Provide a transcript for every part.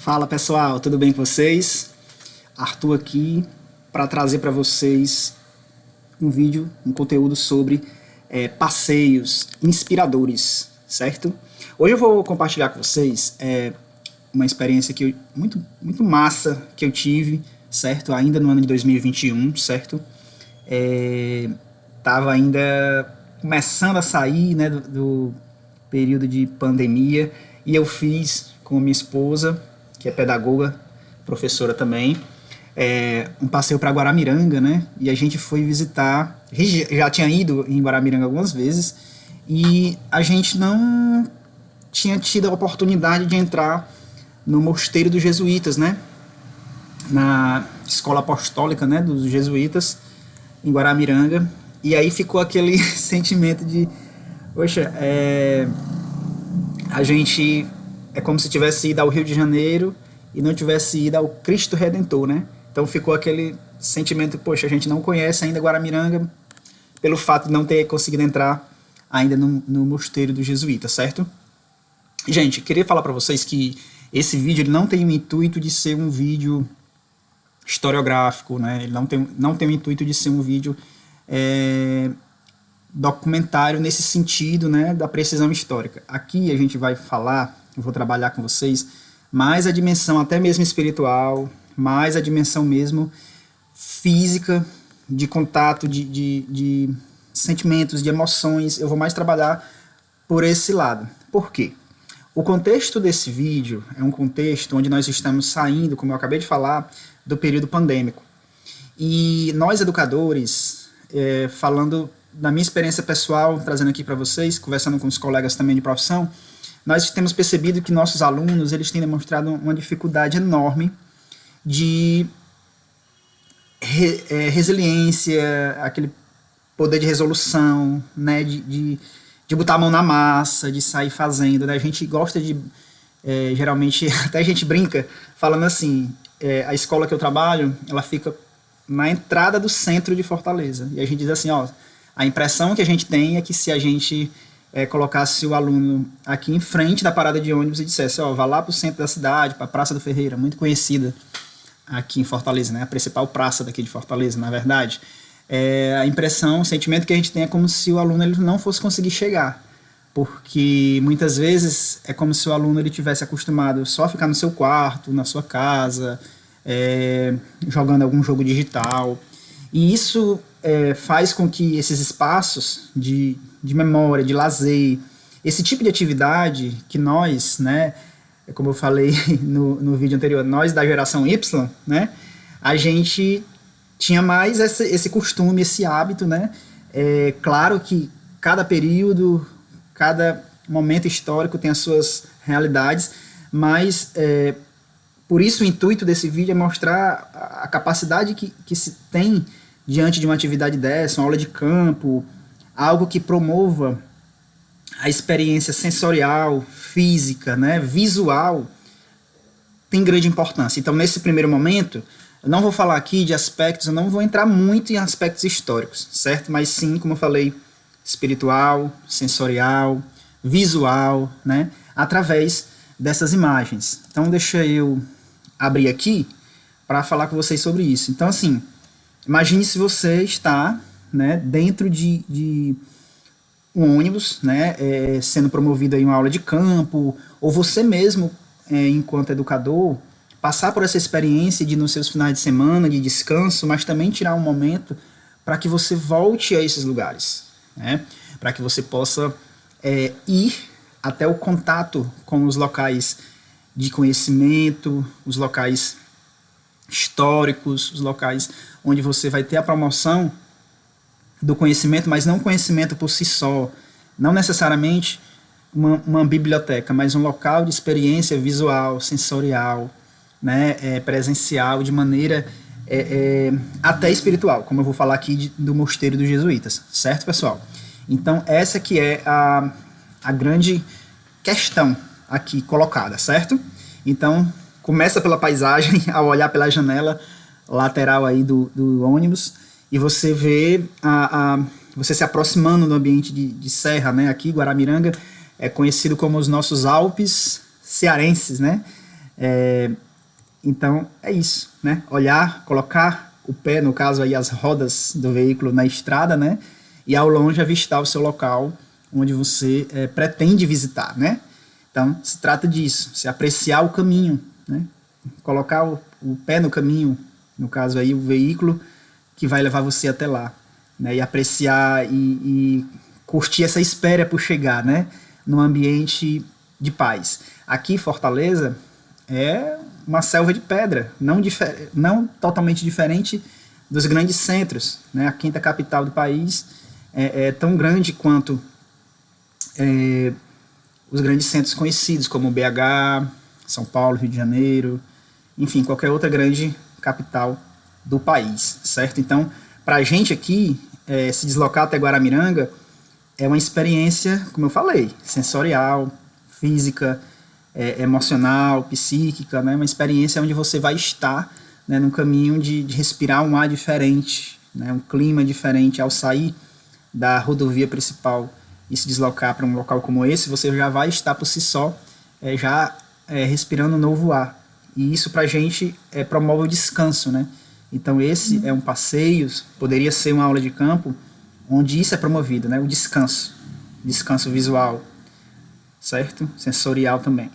Fala pessoal, tudo bem com vocês? Arthur aqui para trazer para vocês um vídeo, um conteúdo sobre passeios inspiradores, certo? Hoje eu vou compartilhar com vocês uma experiência muito massa que eu tive, certo? Ainda no ano de 2021, certo? Tava ainda começando a sair, né, do período de pandemia, e eu fiz com minha esposa, que é pedagoga, professora também, um passeio para Guaramiranga, né? E a gente foi visitar, já tinha ido em Guaramiranga algumas vezes, e a gente não tinha tido a oportunidade de entrar no mosteiro dos jesuítas, né? Na escola apostólica, né, dos jesuítas, em Guaramiranga. E aí ficou aquele sentimento de, poxa, a gente é como se tivesse ido ao Rio de Janeiro e não tivesse ido ao Cristo Redentor, né? Então ficou aquele sentimento, poxa, a gente não conhece ainda Guaramiranga pelo fato de não ter conseguido entrar ainda no mosteiro dos jesuítas, certo? Gente, queria falar para vocês que esse vídeo ele não tem o intuito de ser um vídeo historiográfico, né? Ele não tem o intuito de ser um vídeo documentário nesse sentido, né, da precisão histórica. Aqui a gente vai falar, eu vou trabalhar com vocês, mais a dimensão até mesmo espiritual, mais a dimensão mesmo física, de contato, de sentimentos, de emoções. Eu vou mais trabalhar por esse lado. Por quê? O contexto desse vídeo é um contexto onde nós estamos saindo, como eu acabei de falar, do período pandêmico. E nós, educadores, falando da minha experiência pessoal, trazendo aqui para vocês, conversando com os colegas também de profissão, nós temos percebido que nossos alunos eles têm demonstrado uma dificuldade enorme de resiliência, aquele poder de resolução, né, de botar a mão na massa, de sair fazendo, né? A gente gosta de, geralmente, até a gente brinca, falando assim, a escola que eu trabalho, ela fica na entrada do centro de Fortaleza, e a gente diz assim, ó, a impressão que a gente tem é que se a gente colocasse o aluno aqui em frente da parada de ônibus e dissesse, ó, vá lá para o centro da cidade, para a Praça do Ferreira, muito conhecida aqui em Fortaleza, né, a principal praça daqui de Fortaleza, na verdade, a impressão, o sentimento que a gente tem é como se o aluno ele não fosse conseguir chegar, porque muitas vezes é como se o aluno ele tivesse acostumado só a ficar no seu quarto, na sua casa, jogando algum jogo digital, e isso faz com que esses espaços de memória, de lazer, esse tipo de atividade que nós, né, como eu falei no vídeo anterior, nós da geração Y, né, a gente tinha mais esse costume, esse hábito, né, claro que cada período, cada momento histórico tem as suas realidades, mas por isso o intuito desse vídeo é mostrar a capacidade que se tem diante de uma atividade dessa, uma aula de campo, algo que promova a experiência sensorial, física, né, visual, tem grande importância. Então, nesse primeiro momento, eu não vou falar aqui de aspectos, eu não vou entrar muito em aspectos históricos, certo? Mas sim, como eu falei, espiritual, sensorial, visual, né, através dessas imagens. Então, deixa eu abrir aqui para falar com vocês sobre isso. Então, assim, imagine se você está, né, dentro de um ônibus, né, sendo promovido em uma aula de campo, ou você mesmo, enquanto educador, passar por essa experiência de nos seus finais de semana, de descanso, mas também tirar um momento para que você volte a esses lugares, né, para que você possa ir até o contato com os locais de conhecimento, os locais históricos, os locais onde você vai ter a promoção do conhecimento, mas não conhecimento por si só, não necessariamente uma biblioteca, mas um local de experiência visual, sensorial, né, presencial, de maneira até espiritual, como eu vou falar aqui do mosteiro dos jesuítas, certo, pessoal? Então essa que é a grande questão aqui colocada, certo? Então começa pela paisagem, ao olhar pela janela lateral aí do ônibus, e você vê você se aproximando do ambiente de serra, né? Aqui Guaramiranga é conhecido como os nossos Alpes cearenses, né? Então, é isso, né? Olhar, colocar o pé, no caso aí as rodas do veículo na estrada, né? E ao longe avistar o seu local onde você pretende visitar, né? Então, se trata disso, se apreciar o caminho, né? Colocar o pé no caminho, no caso aí o veículo que vai levar você até lá, né? E apreciar e curtir essa espera por chegar, né? Num ambiente de paz. Aqui, Fortaleza, é uma selva de pedra, não totalmente diferente dos grandes centros, né? A quinta capital do país é tão grande quanto os grandes centros conhecidos, como BH, São Paulo, Rio de Janeiro, enfim, qualquer outra grande capital do país, certo? Então, para a gente aqui, se deslocar até Guaramiranga é uma experiência, como eu falei, sensorial, física, emocional, psíquica, né? Uma experiência onde você vai estar, né, num caminho de respirar um ar diferente, né, um clima diferente. Ao sair da rodovia principal e se deslocar para um local como esse, você já vai estar por si só respirando um novo ar. E isso para a gente promove o descanso, né? Então esse é um passeio, poderia ser uma aula de campo, onde isso é promovido, né? O descanso visual, certo? Sensorial também.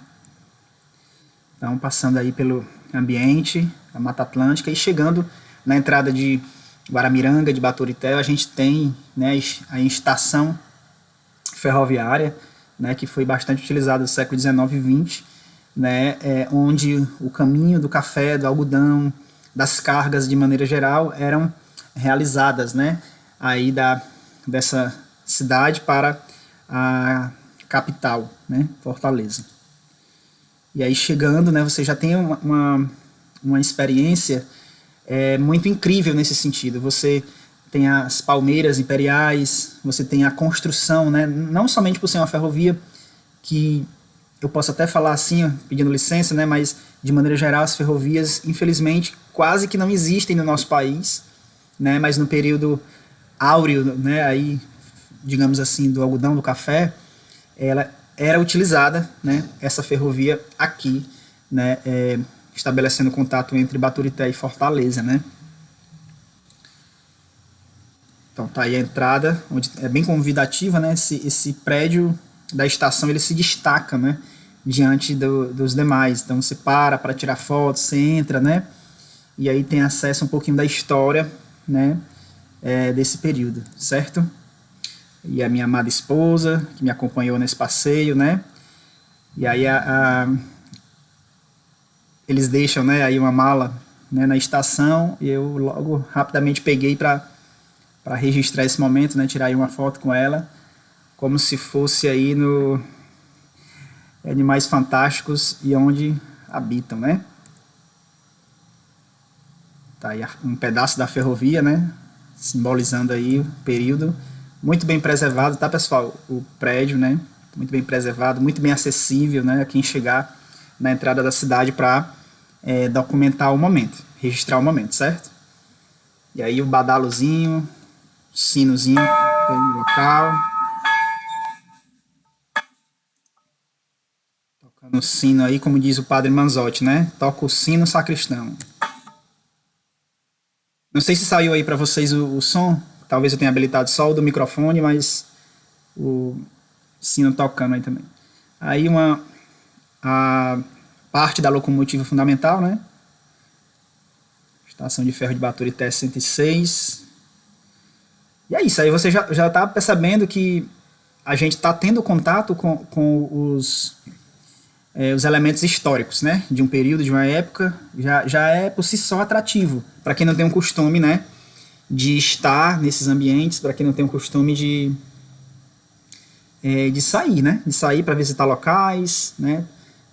Então, passando aí pelo ambiente da Mata Atlântica e chegando na entrada de Guaramiranga, de Baturité, a gente tem, né, a estação ferroviária, né, que foi bastante utilizada no século XIX e XX, né, onde o caminho do café, do algodão, das cargas de maneira geral eram realizadas, né, aí dessa cidade para a capital, né, Fortaleza. E aí chegando, né, você já tem uma experiência muito incrível nesse sentido. Você tem as palmeiras imperiais, você tem a construção, né, não somente por ser uma ferrovia, que eu posso até falar assim, pedindo licença, né, mas de maneira geral as ferrovias, infelizmente, quase que não existem no nosso país, né, mas no período áureo, né, aí, digamos assim, do algodão, do café, ela era utilizada, né, essa ferrovia aqui, né, estabelecendo contato entre Baturité e Fortaleza, né. Então tá aí a entrada, onde é bem convidativa, né, esse prédio da estação ele se destaca, né, diante dos demais. Então você para tirar fotos, você entra, né, e aí tem acesso a um pouquinho da história, né, desse período, certo? E a minha amada esposa, que me acompanhou nesse passeio, né? E aí eles deixam, né, aí uma mala, né, na estação, e eu logo rapidamente peguei para registrar esse momento, né, tirar aí uma foto com ela, como se fosse aí no Animais Fantásticos e Onde Habitam, né? Tá aí um pedaço da ferrovia, né, simbolizando aí o período. Muito bem preservado, tá, pessoal? O prédio, né? Muito bem preservado, muito bem acessível, né? A quem chegar na entrada da cidade para documentar o momento, registrar o momento, certo? E aí o badalozinho, sinozinho no local. Tocando o sino aí, como diz o padre Manzotti, né? Toca o sino sacristão. Não sei se saiu aí para vocês o som. Talvez eu tenha habilitado só o do microfone, mas o sino tocando aí também. Aí a parte da locomotiva fundamental, né? Estação de ferro de Baturité 106. E é isso, aí você já está percebendo que a gente está tendo contato com os elementos históricos, né? De um período, de uma época, já é por si só atrativo. Para quem não tem um costume, né, de estar nesses ambientes, para quem não tem o costume de sair, né? De sair para visitar locais, né?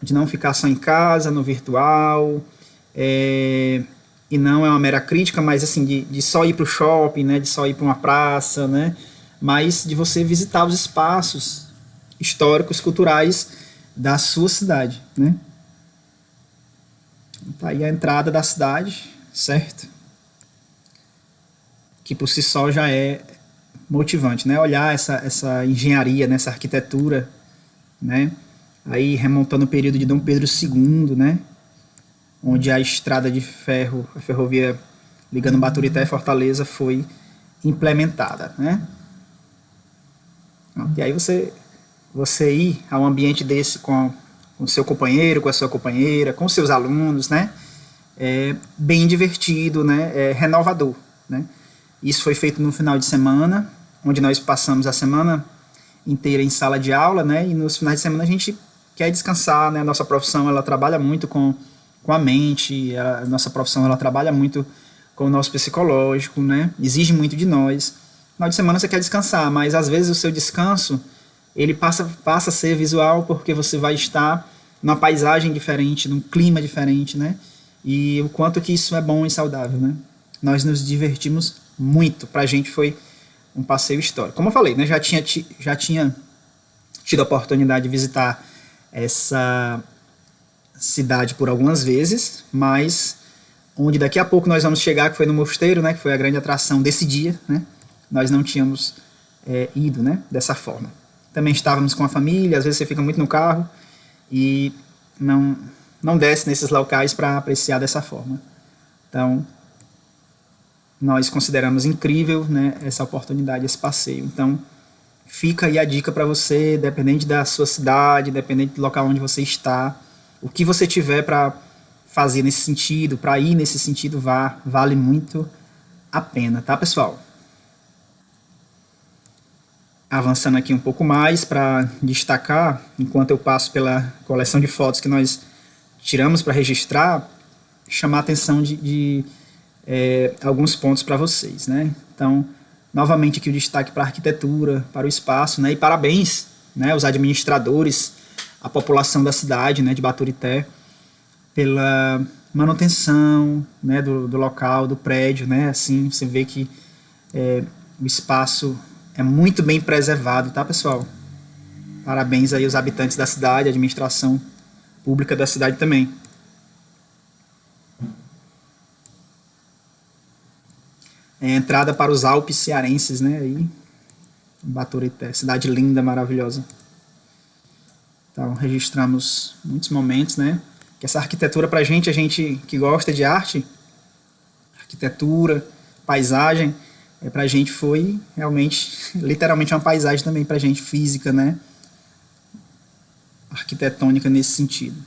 De não ficar só em casa, no virtual, e não é uma mera crítica, mas assim, de só ir para o shopping, né? De só ir para uma praça, né? Mas de você visitar os espaços históricos, culturais da sua cidade, né? Tá aí a entrada da cidade, certo? Que por si só já é motivante, né? Olhar essa engenharia, né? Essa arquitetura, né? Aí remontando o período de Dom Pedro II, né? onde a estrada de ferro, a ferrovia ligando Baturité e Fortaleza foi implementada, né? E aí você ir a um ambiente desse com o seu companheiro, com a sua companheira, com seus alunos, né? É bem divertido, né? É renovador, né? Isso foi feito no final de semana, onde nós passamos a semana inteira em sala de aula, né? E nos finais de semana a gente quer descansar, né? A nossa profissão, ela trabalha muito com a mente, a nossa profissão, ela trabalha muito com o nosso psicológico, né? Exige muito de nós. No final de semana você quer descansar, mas às vezes o seu descanso, ele passa a ser visual, porque você vai estar numa paisagem diferente, num clima diferente, né? E o quanto que isso é bom e saudável, né? Nós nos divertimos muito. Pra gente foi um passeio histórico. Como eu falei, né? Já tinha tido a oportunidade de visitar essa cidade por algumas vezes, mas onde daqui a pouco nós vamos chegar, que foi no Mosteiro, né? Que foi a grande atração desse dia, né? Nós não tínhamos ido, né? Dessa forma. Também estávamos com a família, às vezes você fica muito no carro e não desce nesses locais para apreciar dessa forma. Então, nós consideramos incrível, né, essa oportunidade, esse passeio. Então, fica aí a dica para você, dependente da sua cidade, dependente do local onde você está, o que você tiver para fazer nesse sentido, para ir nesse sentido, vale muito a pena, tá, pessoal? Avançando aqui um pouco mais para destacar, enquanto eu passo pela coleção de fotos que nós tiramos para registrar, chamar a atenção de alguns pontos para vocês, né? Então, novamente aqui o destaque para a arquitetura, para o espaço, né? E parabéns, né, aos administradores, a população da cidade, né, de Baturité, pela manutenção, né, do local, do prédio, né? Assim, você vê que o espaço é muito bem preservado, tá, pessoal? Parabéns aí aos habitantes da cidade, a administração pública da cidade também. Entrada para os Alpes cearenses, né? Aí, Baturité, cidade linda, maravilhosa. Então, registramos muitos momentos, né? Que essa arquitetura pra gente, a gente que gosta de arte, arquitetura, paisagem, pra gente foi realmente, literalmente uma paisagem também pra gente, física, né? Arquitetônica nesse sentido.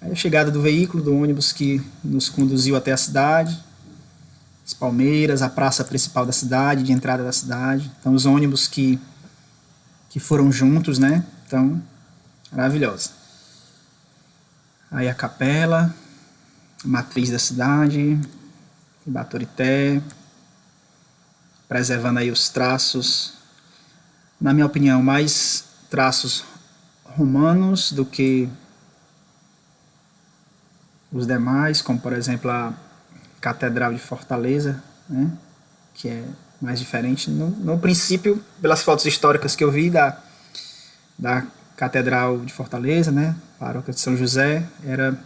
Aí a chegada do veículo, do ônibus que nos conduziu até a cidade, as palmeiras, a praça principal da cidade, de entrada da cidade. Então, os ônibus que foram juntos, né? Então, maravilhosa. Aí a capela, a matriz da cidade, Baturité, preservando aí os traços, na minha opinião, mais traços romanos do que os demais, como por exemplo a Catedral de Fortaleza, né, que é mais diferente. No princípio, pelas fotos históricas que eu vi da Catedral de Fortaleza, né, Paróquia de São José, era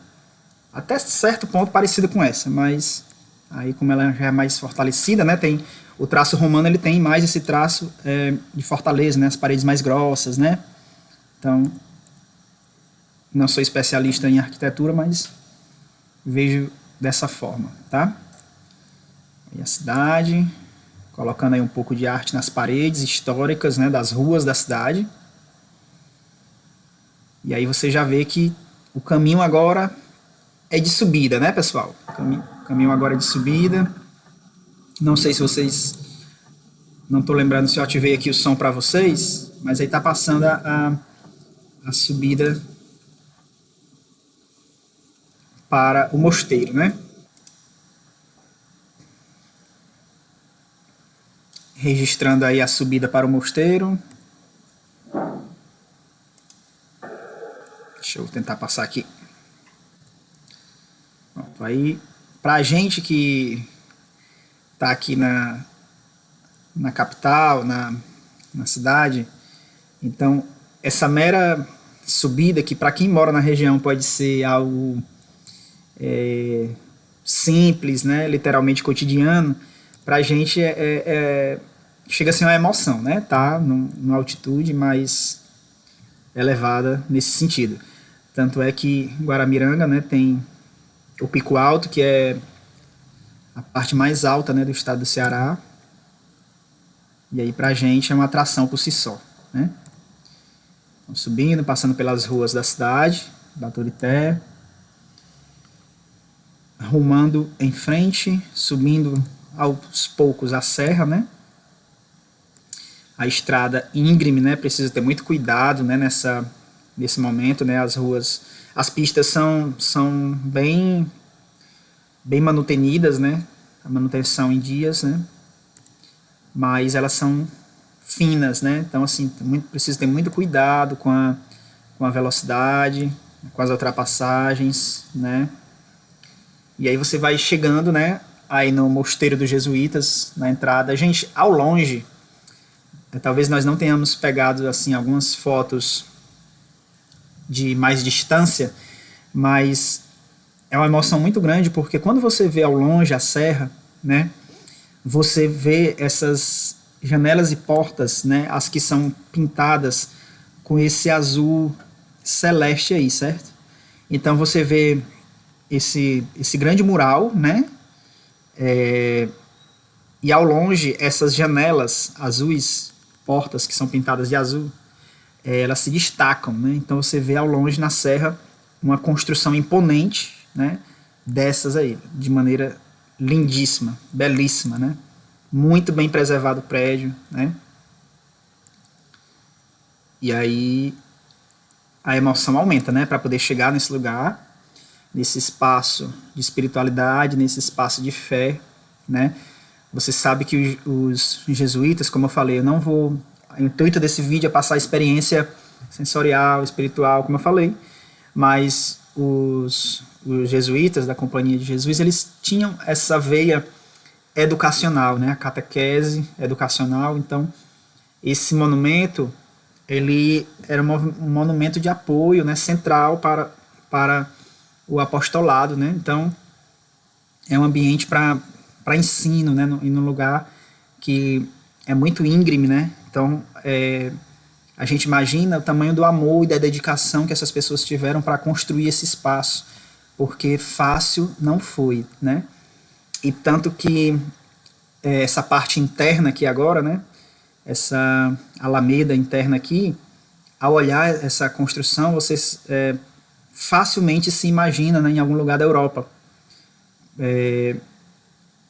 até certo ponto parecida com essa, mas aí como ela já é mais fortalecida, né, tem o traço romano, ele tem mais esse traço de Fortaleza, né, as paredes mais grossas, né. Então, não sou especialista em arquitetura, mas vejo dessa forma, tá? E a cidade, colocando aí um pouco de arte nas paredes históricas, né, das ruas da cidade. E aí você já vê que o caminho agora é de subida, né, pessoal? O caminho agora é de subida. Não sei se vocês... Não estou lembrando se eu ativei aqui o som para vocês, mas aí está passando a subida para o mosteiro, né? Registrando aí a subida para o mosteiro. Deixa eu tentar passar aqui. Pronto, aí, pra gente que tá aqui na capital, na cidade, então essa mera subida, que para quem mora na região pode ser algo simples, né, literalmente cotidiano, pra gente chega a ser uma emoção, né, tá numa altitude mais elevada nesse sentido. Tanto é que Guaramiranga, né, tem o Pico Alto, que é a parte mais alta, né, do estado do Ceará. E aí pra gente é uma atração por si só, né? Então, subindo, passando pelas ruas da cidade, Baturité, rumando em frente, subindo aos poucos a serra, né? A estrada íngreme, né? Precisa ter muito cuidado, né? Nesse momento, né? As ruas, as pistas são bem manutenidas, né? A manutenção em dias, né? Mas elas são finas, né? Então, assim, precisa ter muito cuidado com a velocidade, com as ultrapassagens, né? E aí você vai chegando, né? Aí no Mosteiro dos Jesuítas, na entrada. Gente, ao longe, talvez nós não tenhamos pegado, assim, algumas fotos de mais distância, mas é uma emoção muito grande, porque quando você vê ao longe a serra, né? Você vê essas janelas e portas, né? As que são pintadas com esse azul celeste aí, certo? Então você vê esse grande mural, né? E ao longe, essas janelas azuis, portas que são pintadas de azul, elas se destacam, né? Então você vê ao longe na serra uma construção imponente, né? Dessas aí, de maneira lindíssima, belíssima, né? Muito bem preservado o prédio, né? E aí a emoção aumenta, né? Para poder chegar nesse lugar, nesse espaço de espiritualidade, nesse espaço de fé, né? Você sabe que os jesuítas, como eu falei, eu não vou... O intuito desse vídeo é passar a experiência sensorial, espiritual, como eu falei, mas os jesuítas da Companhia de Jesus, eles tinham essa veia educacional, né? A catequese educacional. Então, esse monumento, ele era um monumento de apoio, né? Central para o apostolado, né? Então, é um ambiente para ensino, né? E num lugar que é muito íngreme, né? Então, a gente imagina o tamanho do amor e da dedicação que essas pessoas tiveram para construir esse espaço, porque fácil não foi, né? E tanto que essa parte interna aqui agora, né? Essa alameda interna aqui, ao olhar essa construção, você facilmente se imagina, né, em algum lugar da Europa.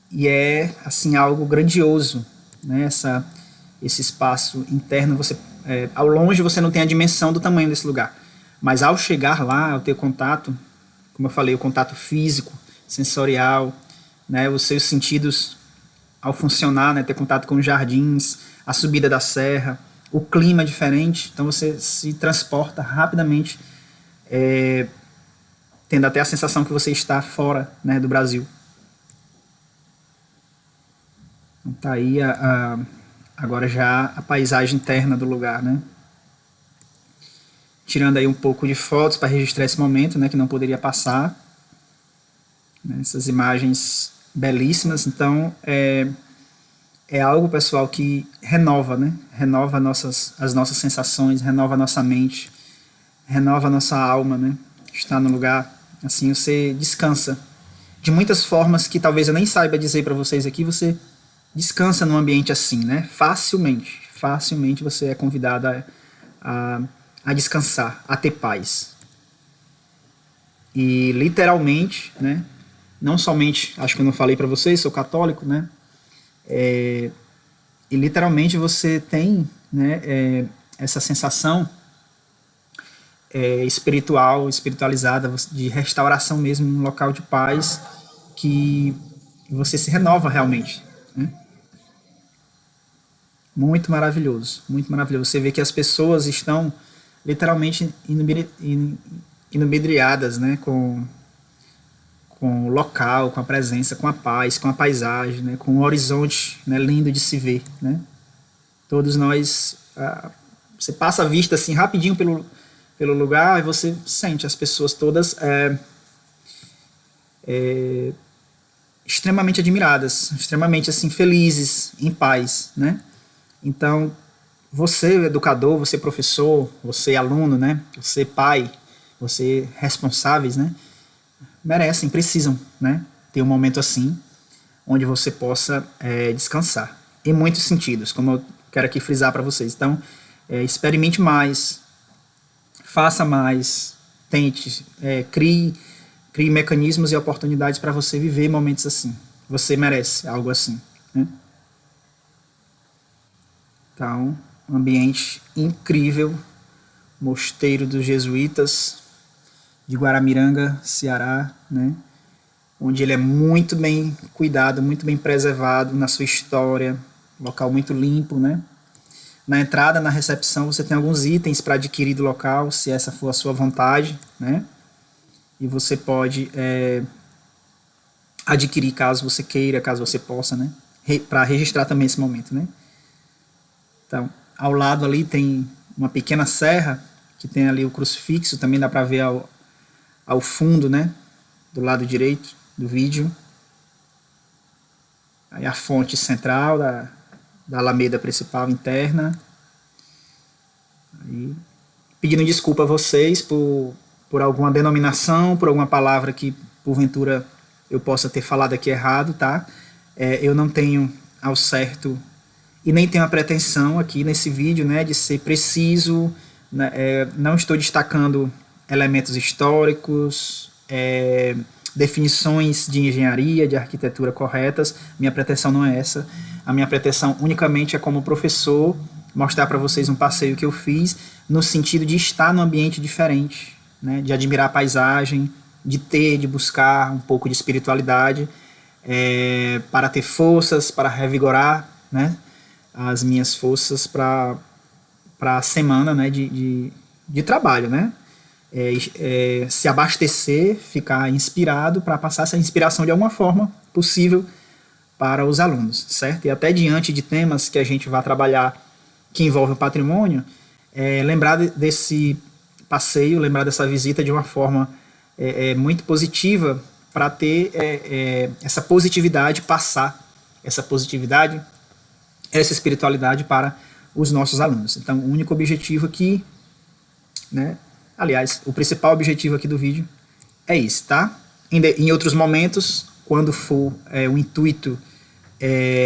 E é assim algo grandioso, né? Esse espaço interno, ao longe você não tem a dimensão do tamanho desse lugar, mas ao chegar lá, ao ter contato, como eu falei, o contato físico, sensorial, né? Os seus sentidos ao funcionar, né? Ter contato com os jardins, a subida da serra, o clima é diferente, então você se transporta rapidamente, tendo até a sensação que você está fora, né, do Brasil. Então tá aí agora já a paisagem interna do lugar, né? Tirando aí um pouco de fotos para registrar esse momento, né, que não poderia passar, né, essas imagens belíssimas. Então é algo, pessoal, que renova, né? Renova as nossas sensações, renova a nossa mente, renova a nossa alma, né? Estar no lugar assim, você descansa de muitas formas que talvez eu nem saiba dizer para vocês aqui. Você descansa num ambiente assim, né? Facilmente você é convidado a descansar, a ter paz. E literalmente, né? Não somente, acho que eu não falei para vocês, sou católico, né? E literalmente você tem, né, essa sensação espiritualizada, de restauração mesmo, um local de paz, que você se renova realmente, né? Muito maravilhoso, muito maravilhoso. Você vê que as pessoas estão literalmente inubiliadas, né, com o local, com a presença, com a paz, com a paisagem, né, com o horizonte, né, lindo de se ver, né? Todos nós, você passa a vista assim rapidinho pelo lugar e você sente as pessoas todas extremamente admiradas, extremamente assim felizes, em paz, né? Então, você educador, você professor, você aluno, né? Você pai, você responsáveis, né? merecem, precisam, né? Ter um momento assim, onde você possa descansar. Em muitos sentidos, como eu quero aqui frisar para vocês. Então, experimente mais, faça mais, tente, crie mecanismos e oportunidades para você viver momentos assim. Você merece algo assim, né? Então, um ambiente incrível, Mosteiro dos Jesuítas de Guaramiranga, Ceará, né? Onde ele é muito bem cuidado, muito bem preservado na sua história, local muito limpo, né? Na entrada, na recepção, você tem alguns itens para adquirir do local, se essa for a sua vontade, né? E você pode adquirir caso você queira, caso você possa, né? Para registrar também esse momento, né? Então, ao lado ali tem uma pequena serra, que tem ali o crucifixo, também dá para ver ao fundo, né? Do lado direito do vídeo. Aí a fonte central da alameda principal interna. Aí, pedindo desculpa a vocês por alguma denominação, por alguma palavra que porventura eu possa ter falado aqui errado, tá? Eu não tenho ao certo e nem tenho a pretensão aqui nesse vídeo, né, de ser preciso, né, não estou destacando elementos históricos, definições de engenharia, de arquitetura corretas. Minha pretensão não é essa. A minha pretensão unicamente é, como professor, mostrar para vocês um passeio que eu fiz no sentido de estar num ambiente diferente, né, de admirar a paisagem, de buscar um pouco de espiritualidade, para ter forças, para revigorar, né, as minhas forças para a semana, né, de trabalho, né? Se abastecer, ficar inspirado para passar essa inspiração de alguma forma possível para os alunos, certo? E até diante de temas que a gente vai trabalhar que envolvem o patrimônio, lembrar desse passeio, lembrar dessa visita de uma forma muito positiva, para ter essa positividade, passar essa positividade, essa espiritualidade para os nossos alunos. Então, o único objetivo aqui, né? Aliás, o principal objetivo aqui do vídeo é esse, tá? Em outros momentos, quando for o intuito,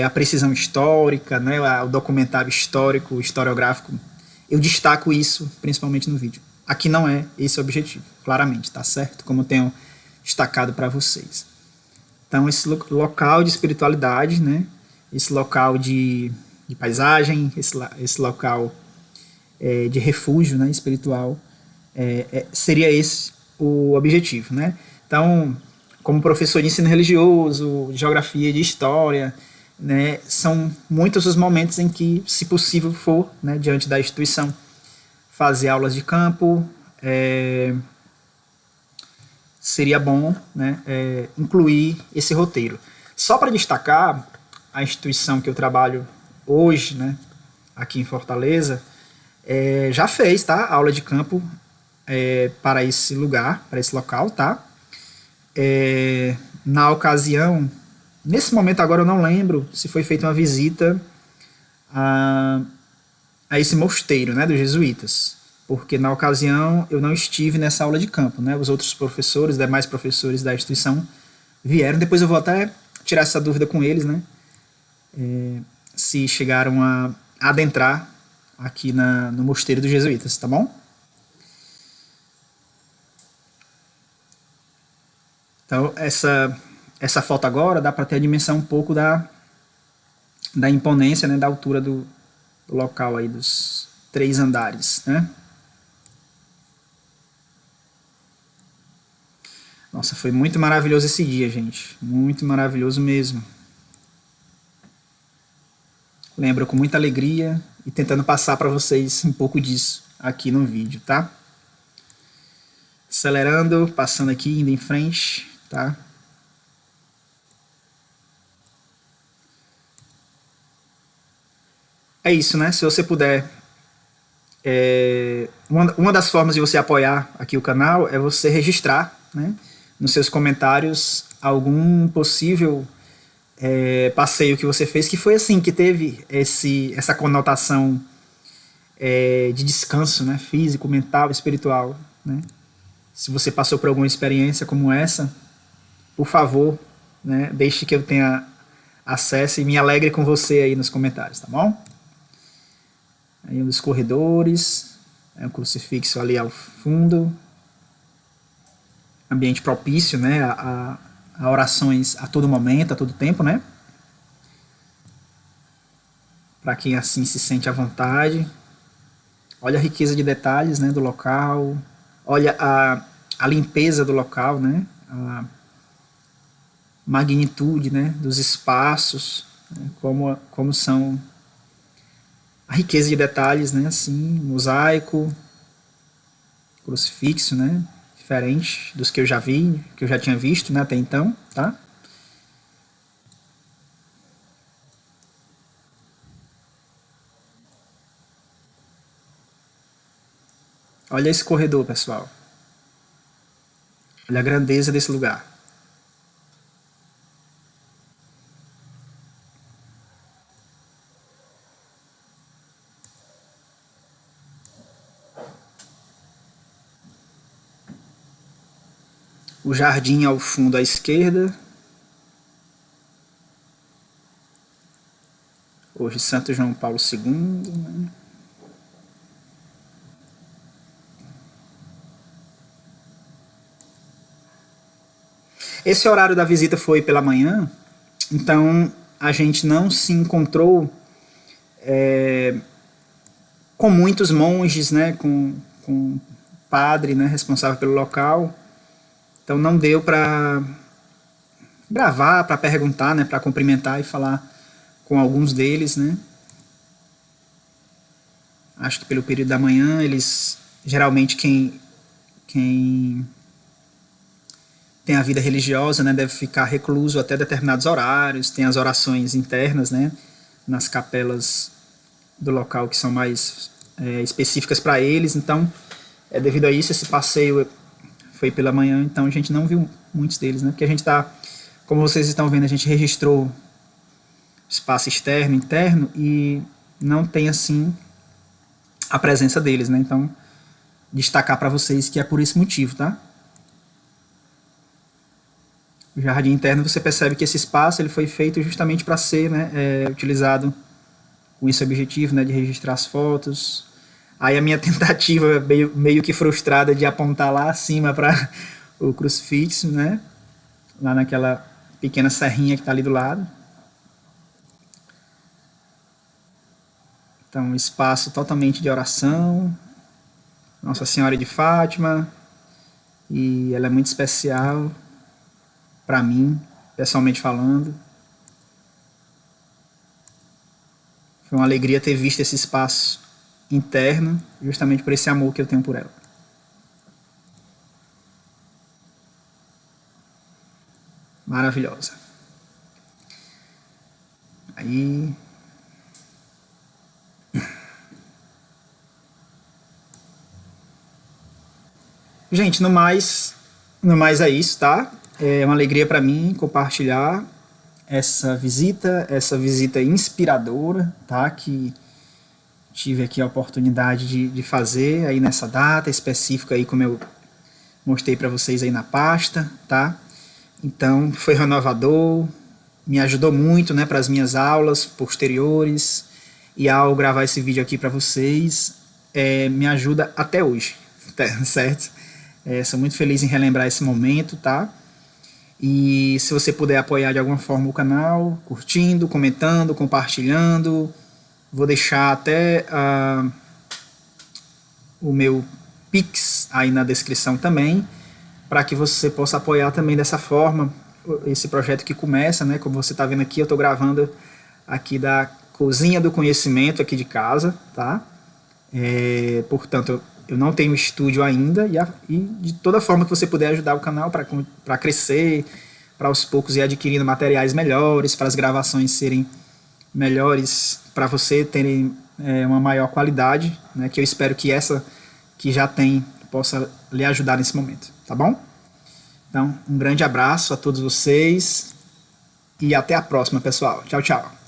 a precisão histórica, né, o documentário histórico, historiográfico, eu destaco isso principalmente no vídeo. Aqui não é esse o objetivo, claramente, tá certo? Como eu tenho destacado para vocês. Então, esse local de espiritualidade, né, esse local de paisagem, esse local de refúgio, né, espiritual, seria esse o objetivo, né? Então, como professor de ensino religioso, de geografia, de história, né, são muitos os momentos em que, se possível for, né, diante da instituição, fazer aulas de campo, seria bom, né, incluir esse roteiro. Só para destacar, a instituição que eu trabalho hoje, né, aqui em Fortaleza, já fez, tá, aula de campo para esse lugar, para esse local, tá? Na ocasião, nesse momento agora eu não lembro se foi feita uma visita a esse mosteiro, né, dos jesuítas, porque na ocasião eu não estive nessa aula de campo, né? Os outros professores, demais professores da instituição vieram. Depois eu vou até tirar essa dúvida com eles, né? Se chegaram a adentrar aqui no mosteiro dos jesuítas, tá bom? Então, essa foto agora dá para ter a dimensão um pouco da imponência, né, da altura do local aí, dos 3 andares, né? Nossa, foi muito maravilhoso esse dia, gente. Muito maravilhoso mesmo. Lembro com muita alegria e tentando passar para vocês um pouco disso aqui no vídeo, tá? Acelerando, passando aqui, indo em frente, tá? É isso, né? Se você puder, uma das formas de você apoiar aqui o canal é você registrar, né, nos seus comentários algum possível passeio que você fez, que foi assim, que teve essa conotação de descanso, né, físico, mental, espiritual, né? Se você passou por alguma experiência como essa, por favor, né, deixe que eu tenha acesso e me alegre com você aí nos comentários, tá bom? Aí um dos corredores, um crucifixo ali ao fundo, ambiente propício, né, a orações a todo momento, a todo tempo, né? Para quem assim se sente à vontade. Olha a riqueza de detalhes, né, do local. Olha a limpeza do local, né? A magnitude, né, dos espaços, né, como são a riqueza de detalhes, né, assim, mosaico, crucifixo, né, diferente dos que eu já vi, que eu já tinha visto, né, até então, tá? Olha esse corredor, pessoal. Olha a grandeza desse lugar. O jardim ao fundo à esquerda. Hoje Santo João Paulo II. Né? Esse horário da visita foi pela manhã, então a gente não se encontrou com muitos monges, né, com padre, né, responsável pelo local. Então não deu para gravar, para perguntar, né, para cumprimentar e falar com alguns deles, né. Acho que pelo período da manhã eles geralmente quem tem a vida religiosa, né, deve ficar recluso até determinados horários, tem as orações internas, né, nas capelas do local que são mais específicas para eles. Então, devido a isso, esse passeio foi pela manhã, então a gente não viu muitos deles, né, porque a gente está, como vocês estão vendo, a gente registrou espaço externo, interno, e não tem assim a presença deles, né, então destacar para vocês que é por esse motivo, tá? O jardim interno, você percebe que esse espaço ele foi feito justamente para ser, né, utilizado com esse objetivo, né, de registrar as fotos. Aí a minha tentativa meio que frustrada de apontar lá acima para o crucifixo, né, lá naquela pequena serrinha que está ali do lado. Então, espaço totalmente de oração. Nossa Senhora de Fátima. E ela é muito especial para mim, pessoalmente falando. Foi uma alegria ter visto esse espaço interno, justamente por esse amor que eu tenho por ela. Maravilhosa. Aí... Gente, no mais é isso, tá? É uma alegria para mim compartilhar essa visita inspiradora, tá? Que tive aqui a oportunidade de fazer aí nessa data específica aí, como eu mostrei para vocês aí na pasta, tá? Então foi renovador, me ajudou muito, né, para as minhas aulas posteriores, e ao gravar esse vídeo aqui para vocês, me ajuda até hoje, certo? Sou muito feliz em relembrar esse momento, tá? E se você puder apoiar de alguma forma o canal, curtindo, comentando, compartilhando, vou deixar até o meu Pix aí na descrição também, para que você possa apoiar também dessa forma esse projeto que começa, né? Como você está vendo aqui, eu estou gravando aqui da cozinha do conhecimento aqui de casa, tá? Portanto, eu não tenho estúdio ainda, e de toda forma que você puder ajudar o canal para crescer, para aos poucos ir adquirindo materiais melhores, para as gravações serem melhores, para você terem uma maior qualidade, né, que eu espero que essa que já tem possa lhe ajudar nesse momento, tá bom? Então, um grande abraço a todos vocês e até a próxima, pessoal. Tchau, tchau.